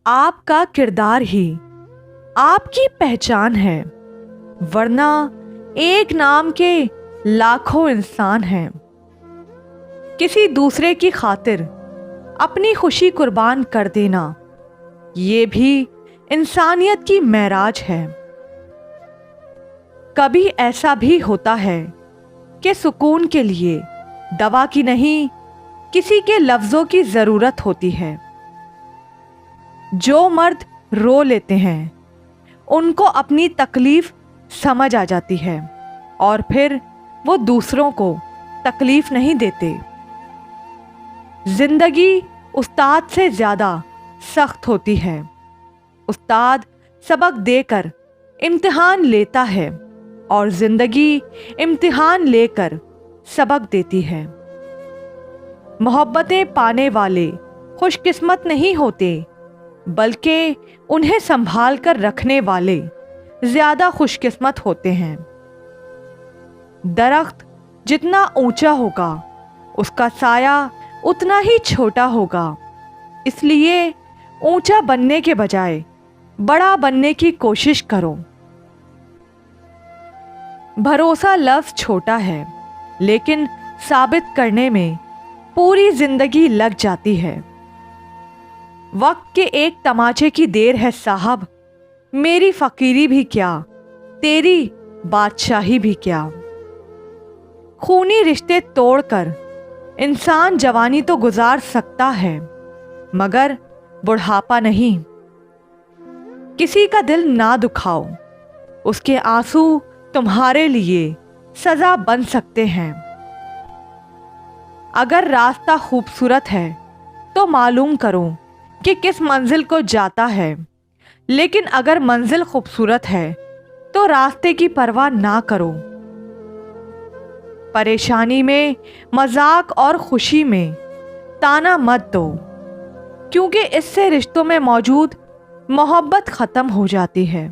آپ کا کردار ہی آپ کی پہچان ہے، ورنہ ایک نام کے لاکھوں انسان ہیں۔ کسی دوسرے کی خاطر اپنی خوشی قربان کر دینا، یہ بھی انسانیت کی معراج ہے۔ کبھی ایسا بھی ہوتا ہے کہ سکون کے لیے دوا کی نہیں، کسی کے لفظوں کی ضرورت ہوتی ہے۔ جو مرد رو لیتے ہیں ان کو اپنی تکلیف سمجھ آ جاتی ہے اور پھر وہ دوسروں کو تکلیف نہیں دیتے۔ زندگی استاد سے زیادہ سخت ہوتی ہے۔ استاد سبق دے کر امتحان لیتا ہے اور زندگی امتحان لے کر سبق دیتی ہے۔ محبتیں پانے والے خوش قسمت نہیں ہوتے، بلکہ انہیں سنبھال کر رکھنے والے زیادہ خوش قسمت ہوتے ہیں۔ درخت جتنا اونچا ہوگا اس کا سایہ اتنا ہی چھوٹا ہوگا، اس لیے اونچا بننے کے بجائے بڑا بننے کی کوشش کرو۔ بھروسہ لفظ چھوٹا ہے لیکن ثابت کرنے میں پوری زندگی لگ جاتی ہے۔ وقت کے ایک تماچے کی دیر ہے صاحب، میری فقیری بھی کیا، تیری بادشاہی بھی کیا۔ خونی رشتے توڑ کر انسان جوانی تو گزار سکتا ہے مگر بڑھاپا نہیں۔ کسی کا دل نہ دکھاؤ، اس کے آنسو تمہارے لیے سزا بن سکتے ہیں۔ اگر راستہ خوبصورت ہے تو معلوم کرو کہ کس منزل کو جاتا ہے، لیکن اگر منزل خوبصورت ہے تو راستے کی پرواہ نہ کرو۔ پریشانی میں مذاق اور خوشی میں تانا مت دو، کیونکہ اس سے رشتوں میں موجود محبت ختم ہو جاتی ہے۔